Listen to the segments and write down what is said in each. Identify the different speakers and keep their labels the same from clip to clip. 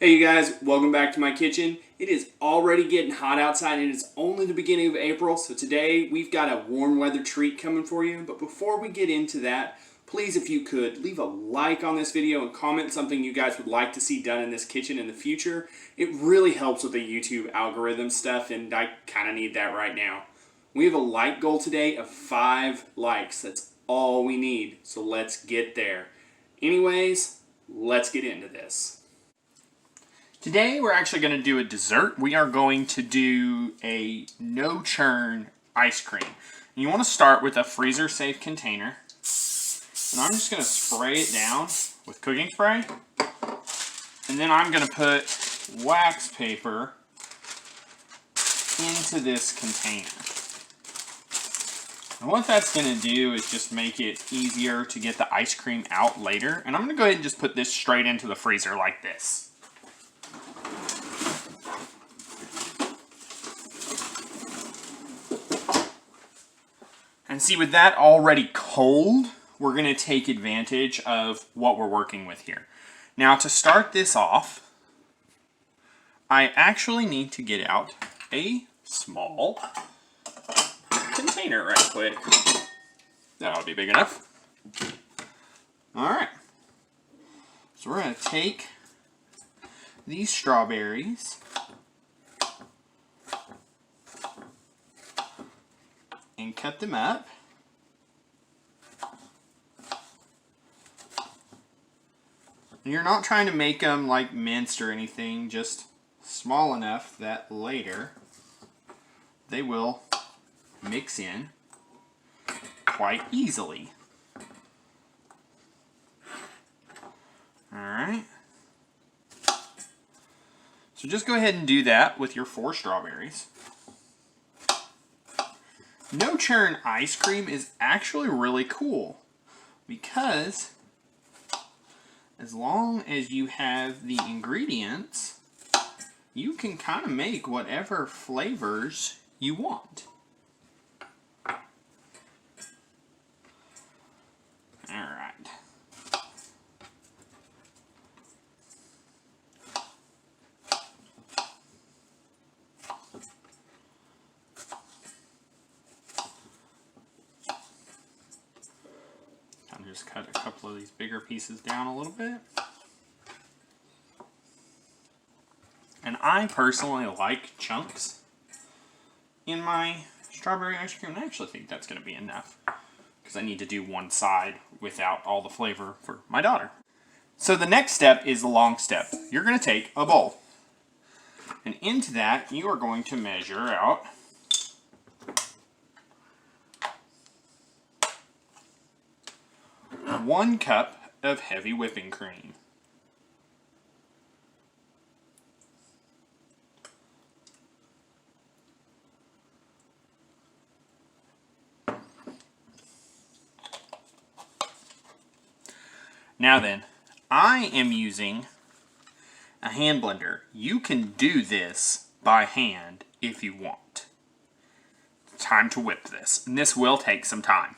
Speaker 1: Hey you guys, welcome back to my kitchen. It is already getting hot outside and it's only the beginning of April, so today we've got a warm weather treat coming for you. But before we get into that, please if you could, leave a like on this video and comment something you guys would like to see done in this kitchen in the future. It really helps with the YouTube algorithm stuff and I kind of need that right now. We have a like goal today of 5 likes. That's all we need, so let's get there. Anyways, let's get into this. Today we're actually going to do a dessert. We are going to do a no churn ice cream. And you want to start with a freezer safe container. And I'm just going to spray it down with cooking spray. And then I'm going to put wax paper into this container. And what that's going to do is just make it easier to get the ice cream out later. And I'm going to go ahead and just put this straight into the freezer like this. And see, with that already cold, we're going to take advantage of what we're working with here. Now, to start this off, I actually need to get out a small container right quick. That ought to be big enough. Alright. So we're going to take these strawberries and cut them up. You're not trying to make them like minced or anything, just small enough that later they will mix in quite easily. Alright. So just go ahead and do that with your 4 strawberries. No churn ice cream is actually really cool because as long as you have the ingredients, you can kind of make whatever flavors you want. Alright. Just cut a couple of these bigger pieces down a little bit. And I personally like chunks in my strawberry ice cream. I actually think that's going to be enough because I need to do one side without all the flavor for my daughter. So the next step is the long step. You're going to take a bowl. And into that, you are going to measure out 1 cup of heavy whipping cream. Now then, I am using a hand blender. You can do this by hand if you want. Time to whip this, and this will take some time.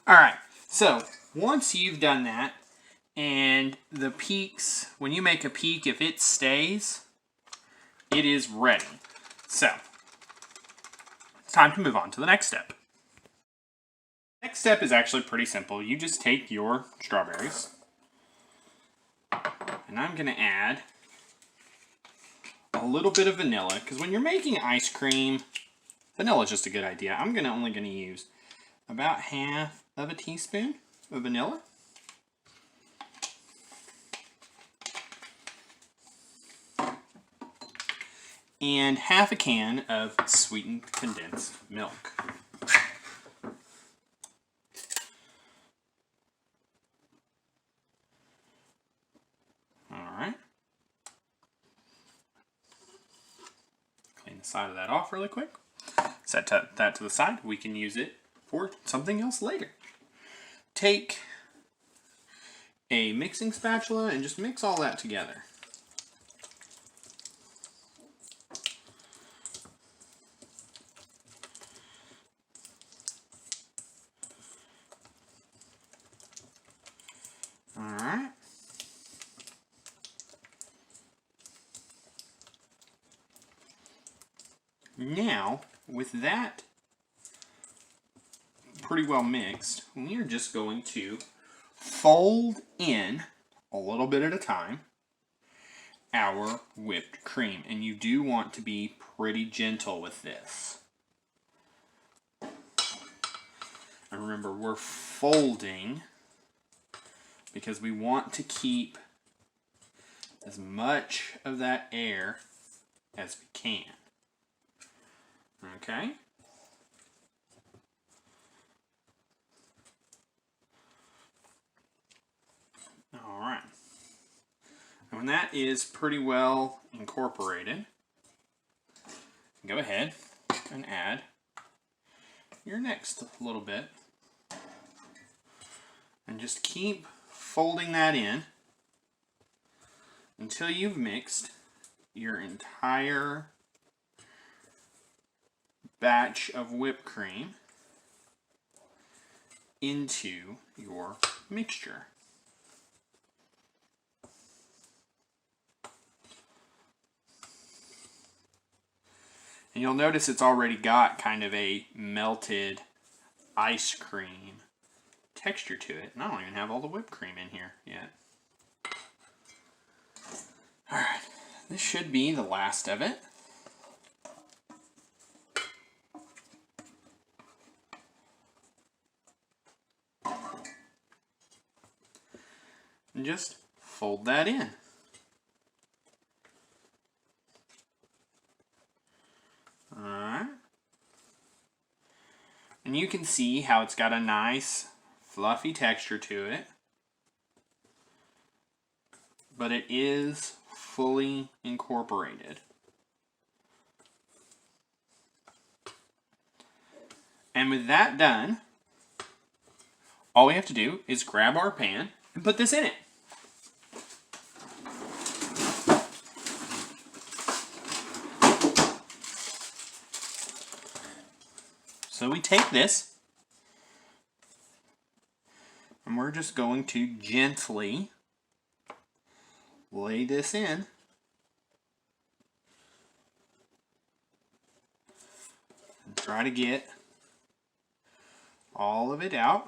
Speaker 1: All right, so once you've done that, and the peaks, when you make a peak, if it stays, it is ready. So, it's time to move on to the next step. Next step is actually pretty simple. You just take your strawberries, and I'm going to add a little bit of vanilla, because when you're making ice cream, vanilla is just a good idea. I'm only going to use about half of a teaspoon of vanilla. And half a can of sweetened condensed milk. Alright. Clean the side of that off really quick. Set that to the side. We can use it for something else later. Take a mixing spatula and just mix all that together. Alright. Now, with that pretty well mixed, we are just going to fold in, a little bit at a time, our whipped cream. And you do want to be pretty gentle with this. And remember, we're folding because we want to keep as much of that air as we can. Okay? Alright. And when that is pretty well incorporated, go ahead and add your next little bit. And just keep folding that in until you've mixed your entire batch of whipped cream into your mixture. And you'll notice it's already got kind of a melted ice cream texture to it. And I don't even have all the whipped cream in here yet. Alright, this should be the last of it. And just fold that in. Alright. And you can see how it's got a nice fluffy texture to it. But it is fully incorporated. And with that done, all we have to do is grab our pan and put this in it. So we take this, and we're just going to gently lay this in. And try to get all of it out.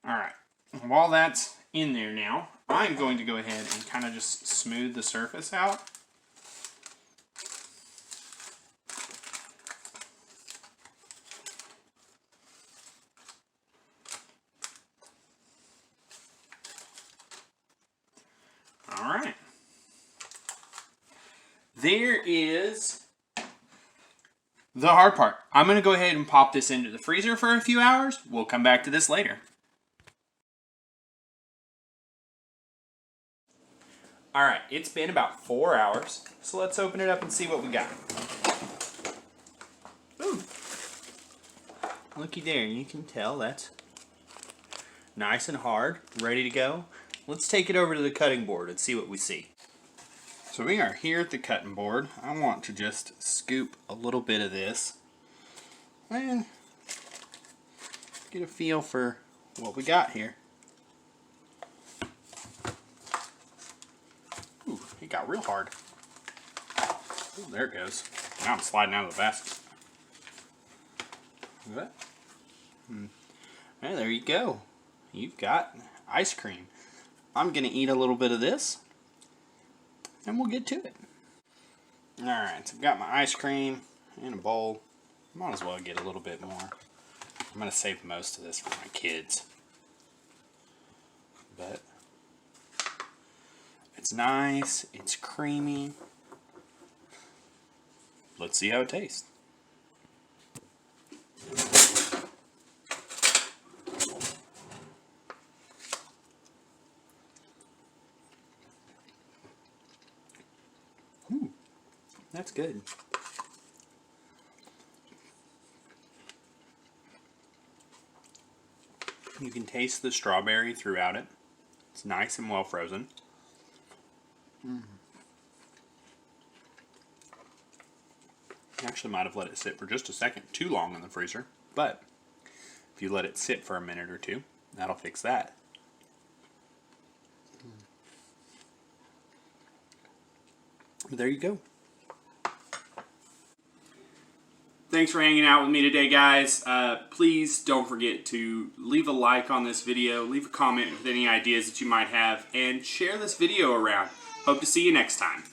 Speaker 1: Alright, while that's in there now, I'm going to go ahead and kind of just smooth the surface out. Alright. There is the hard part. I'm going to go ahead and pop this into the freezer for a few hours. We'll come back to this later. Alright, it's been about 4 hours, so let's open it up and see what we got. Ooh. looky there, you can tell that's nice and hard, ready to go. Let's take it over to the cutting board and see what we see. So we are here at the cutting board. I want to just scoop a little bit of this and get a feel for what we got here. Ooh, it got real hard. Ooh, there it goes. Now I'm sliding out of the basket. Look at that. And there you go. You've got ice cream. I'm going to eat a little bit of this, and we'll get to it. Alright, so I've got my ice cream in a bowl. Might as well get a little bit more. I'm going to save most of this for my kids. But it's nice, it's creamy. Let's see how it tastes. Ooh, that's good. You can taste the strawberry throughout it. It's nice and well frozen. Actually might have let it sit for just a second too long in the freezer, but if you let it sit for a minute or two, that'll fix that. But there you go. Thanks for hanging out with me today, guys. Please don't forget to leave a like on this video, leave a comment with any ideas that you might have, and share this video around. Hope to see you next time.